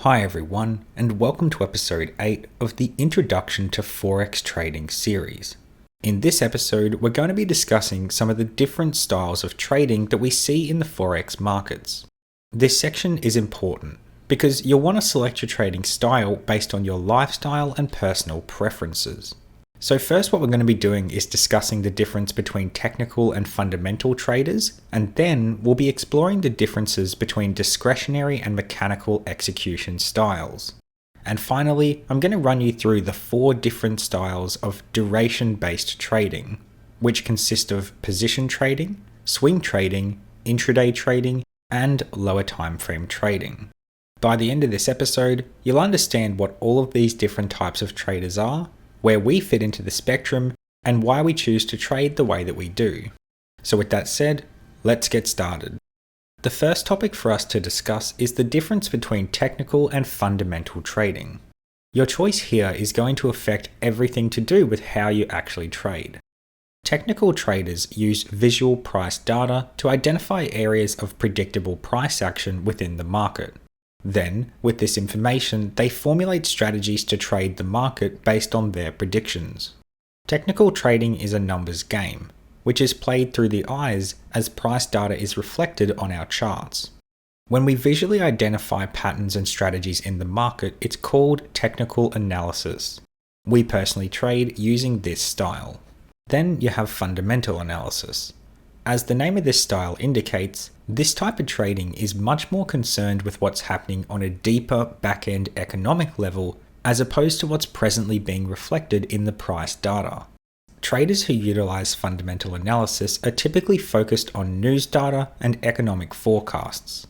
Hi everyone, and welcome to episode 8 of the Introduction to Forex Trading series. In this episode, we're going to be discussing some of the different styles of trading that we see in the Forex markets. This section is important because you'll want to select your trading style based on your lifestyle and personal preferences. So first, what we're going to be doing is discussing the difference between technical and fundamental traders, and then we'll be exploring the differences between discretionary and mechanical execution styles. And finally, I'm going to run you through the 4 different styles of duration-based trading, which consist of position trading, swing trading, intraday trading, and lower time frame trading. By the end of this episode, you'll understand what all of these different types of traders are, where we fit into the spectrum, and why we choose to trade the way that we do. So with that said, let's get started. The first topic for us to discuss is the difference between technical and fundamental trading. Your choice here is going to affect everything to do with how you actually trade. Technical traders use visual price data to identify areas of predictable price action within the market. Then, with this information, they formulate strategies to trade the market based on their predictions. Technical trading is a numbers game, which is played through the eyes as price data is reflected on our charts. When we visually identify patterns and strategies in the market, it's called technical analysis. We personally trade using this style. Then you have fundamental analysis. As the name of this style indicates, this type of trading is much more concerned with what's happening on a deeper back-end economic level as opposed to what's presently being reflected in the price data. Traders who utilize fundamental analysis are typically focused on news data and economic forecasts.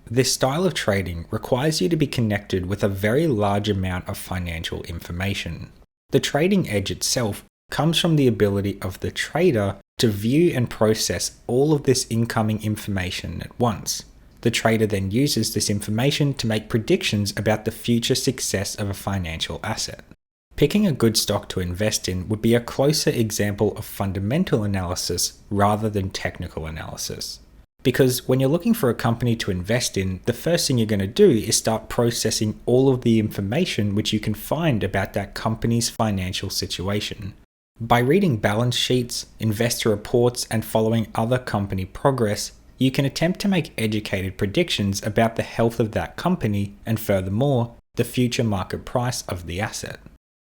This style of trading requires you to be connected with a very large amount of financial information. The trading edge itself comes from the ability of the trader to view and process all of this incoming information at once. The trader then uses this information to make predictions about the future success of a financial asset. Picking a good stock to invest in would be a closer example of fundamental analysis rather than technical analysis. Because when you're looking for a company to invest in, the first thing you're going to do is start processing all of the information which you can find about that company's financial situation. By reading balance sheets, investor reports, and following other company progress, you can attempt to make educated predictions about the health of that company and, furthermore, the future market price of the asset.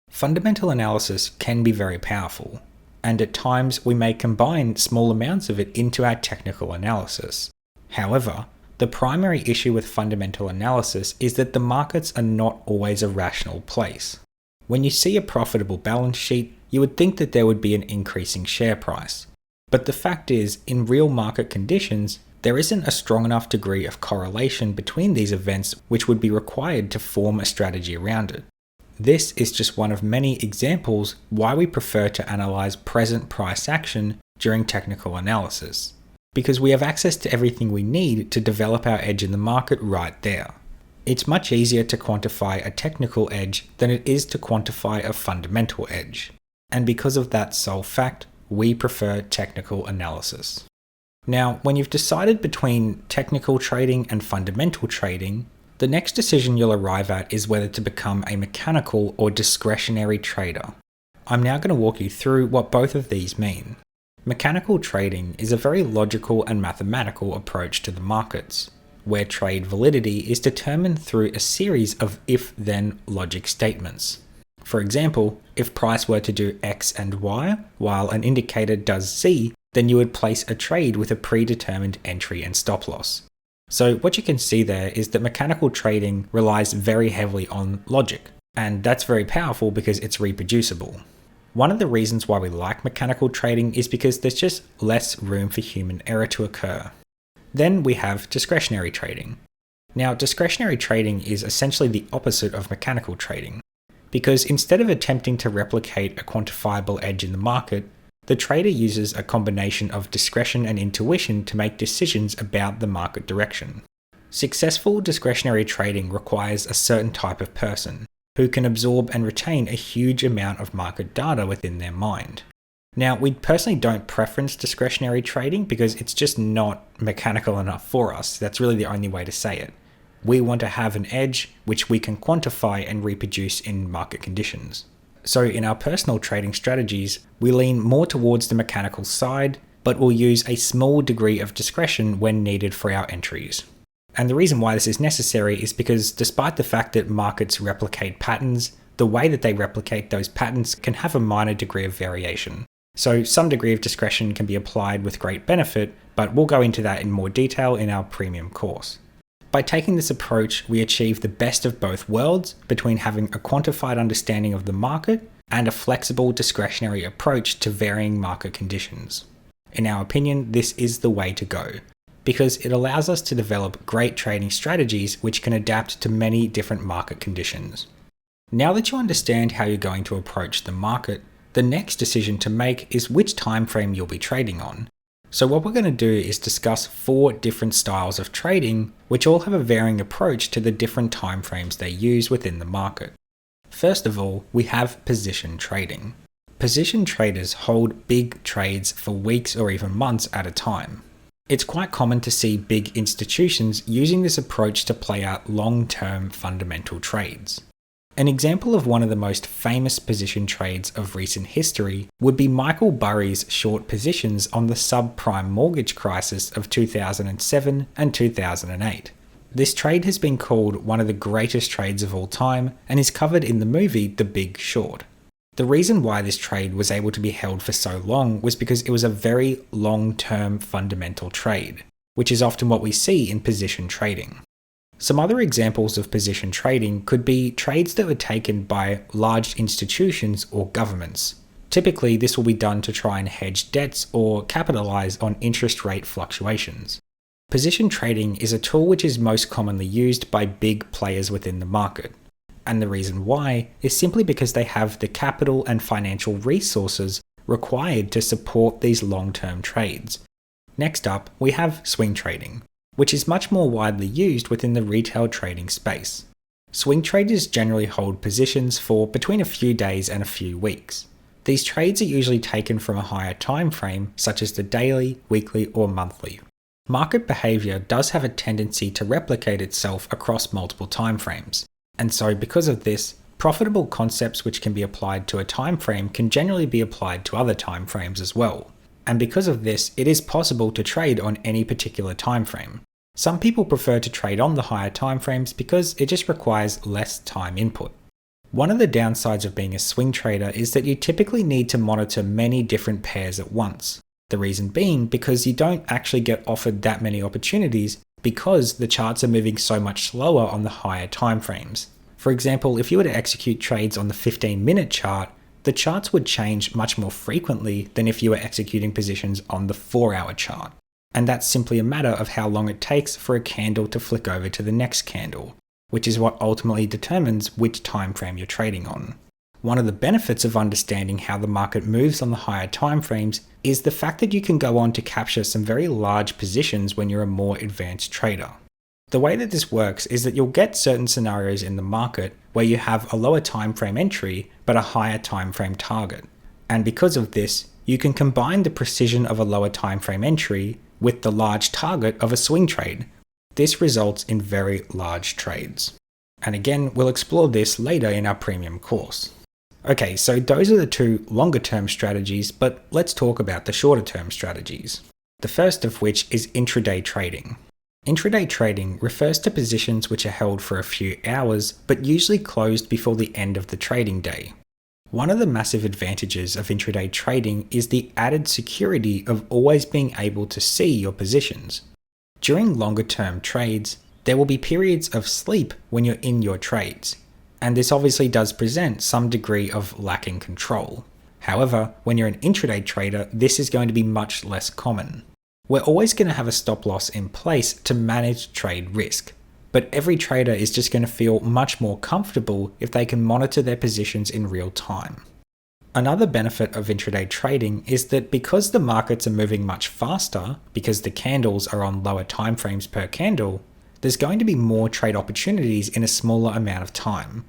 Fundamental analysis can be very powerful, and at times we may combine small amounts of it into our technical analysis. However, the primary issue with fundamental analysis is that the markets are not always a rational place. When you see a profitable balance sheet, you would think that there would be an increasing share price. But the fact is, in real market conditions, there isn't a strong enough degree of correlation between these events which would be required to form a strategy around it. This is just one of many examples why we prefer to analyze present price action during technical analysis, because we have access to everything we need to develop our edge in the market right there. It's much easier to quantify a technical edge than it is to quantify a fundamental edge. And because of that sole fact, we prefer technical analysis. Now, when you've decided between technical trading and fundamental trading, the next decision you'll arrive at is whether to become a mechanical or discretionary trader. I'm now going to walk you through what both of these mean. Mechanical trading is a very logical and mathematical approach to the markets, where trade validity is determined through a series of if-then logic statements. For example, if price were to do X and Y, while an indicator does Z, then you would place a trade with a predetermined entry and stop loss. So what you can see there is that mechanical trading relies very heavily on logic, and that's very powerful because it's reproducible. One of the reasons why we like mechanical trading is because there's just less room for human error to occur. Then we have discretionary trading. Now, discretionary trading is essentially the opposite of mechanical trading, because instead of attempting to replicate a quantifiable edge in the market, the trader uses a combination of discretion and intuition to make decisions about the market direction. Successful discretionary trading requires a certain type of person who can absorb and retain a huge amount of market data within their mind. Now, we personally don't preference discretionary trading because it's just not mechanical enough for us. That's really the only way to say it. We want to have an edge which we can quantify and reproduce in market conditions. So in our personal trading strategies, we lean more towards the mechanical side, but we'll use a small degree of discretion when needed for our entries. And the reason why this is necessary is because despite the fact that markets replicate patterns, the way that they replicate those patterns can have a minor degree of variation. So some degree of discretion can be applied with great benefit, but we'll go into that in more detail in our premium course. By taking this approach, we achieve the best of both worlds between having a quantified understanding of the market and a flexible discretionary approach to varying market conditions. In our opinion, this is the way to go, because it allows us to develop great trading strategies which can adapt to many different market conditions. Now that you understand how you're going to approach the market, the next decision to make is which time frame you'll be trading on. So what we're going to do is discuss 4 different styles of trading, which all have a varying approach to the different time frames they use within the market. First of all, we have position trading. Position traders hold big trades for weeks or even months at a time. It's quite common to see big institutions using this approach to play out long-term fundamental trades. An example of one of the most famous position trades of recent history would be Michael Burry's short positions on the subprime mortgage crisis of 2007 and 2008. This trade has been called one of the greatest trades of all time and is covered in the movie The Big Short. The reason why this trade was able to be held for so long was because it was a very long-term fundamental trade, which is often what we see in position trading. Some other examples of position trading could be trades that were taken by large institutions or governments. Typically, this will be done to try and hedge debts or capitalize on interest rate fluctuations. Position trading is a tool which is most commonly used by big players within the market. And the reason why is simply because they have the capital and financial resources required to support these long-term trades. Next up, we have swing trading, which is much more widely used within the retail trading space. Swing traders generally hold positions for between a few days and a few weeks. These trades are usually taken from a higher time frame, such as the daily, weekly, or monthly. Market behavior does have a tendency to replicate itself across multiple time frames, and so because of this, profitable concepts which can be applied to a time frame can generally be applied to other time frames as well. And because of this, it is possible to trade on any particular time frame. Some people prefer to trade on the higher time frames because it just requires less time input. One of the downsides of being a swing trader is that you typically need to monitor many different pairs at once. The reason being because you don't actually get offered that many opportunities because the charts are moving so much slower on the higher time frames. For example, if you were to execute trades on the 15-minute chart, the charts would change much more frequently than if you were executing positions on the 4-hour chart. And that's simply a matter of how long it takes for a candle to flick over to the next candle, which is what ultimately determines which time frame you're trading on. One of the benefits of understanding how the market moves on the higher time frames is the fact that you can go on to capture some very large positions when you're a more advanced trader. The way that this works is that you'll get certain scenarios in the market where you have a lower time frame entry but a higher time frame target. And because of this, you can combine the precision of a lower time frame entry with the large target of a swing trade. This results in very large trades. And again, we'll explore this later in our premium course. Okay, so those are the 2 longer term strategies, but let's talk about the shorter term strategies. The first of which is intraday trading. Intraday trading refers to positions which are held for a few hours, but usually closed before the end of the trading day. One of the massive advantages of intraday trading is the added security of always being able to see your positions. During longer term trades, there will be periods of sleep when you're in your trades, and this obviously does present some degree of lacking control. However, when you're an intraday trader, this is going to be much less common. We're always going to have a stop loss in place to manage trade risk, but every trader is just going to feel much more comfortable if they can monitor their positions in real time. Another benefit of intraday trading is that because the markets are moving much faster, because the candles are on lower time frames per candle, there's going to be more trade opportunities in a smaller amount of time.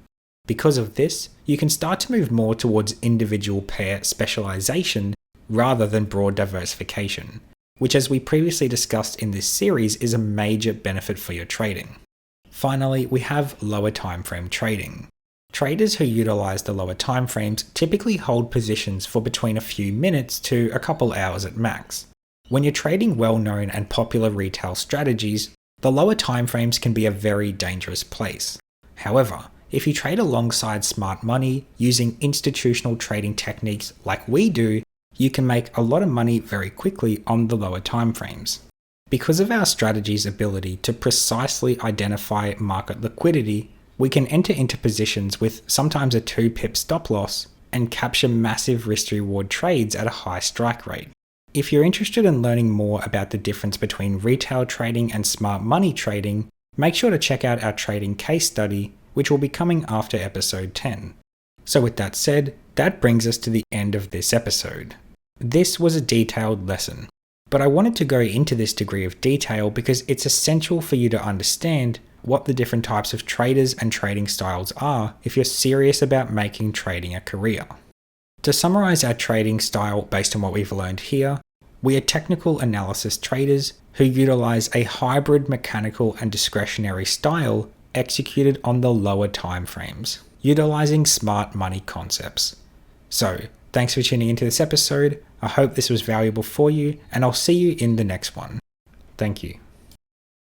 Because of this, you can start to move more towards individual pair specialization rather than broad diversification, which, as we previously discussed in this series, is a major benefit for your trading. Finally, we have lower timeframe trading. Traders who utilize the lower timeframes typically hold positions for between a few minutes to a couple hours at max. When you're trading well-known and popular retail strategies, the lower timeframes can be a very dangerous place. However, if you trade alongside smart money using institutional trading techniques like we do, you can make a lot of money very quickly on the lower timeframes. Because of our strategy's ability to precisely identify market liquidity, we can enter into positions with sometimes a 2-pip stop loss and capture massive risk-reward trades at a high strike rate. If you're interested in learning more about the difference between retail trading and smart money trading, make sure to check out our trading case study, which will be coming after episode 10. So with that said, that brings us to the end of this episode. This was a detailed lesson, but I wanted to go into this degree of detail because it's essential for you to understand what the different types of traders and trading styles are if you're serious about making trading a career. To summarize our trading style based on what we've learned here, we are technical analysis traders who utilize a hybrid mechanical and discretionary style executed on the lower timeframes, utilizing smart money concepts. So, thanks for tuning into this episode. I hope this was valuable for you, and I'll see you in the next one. Thank you.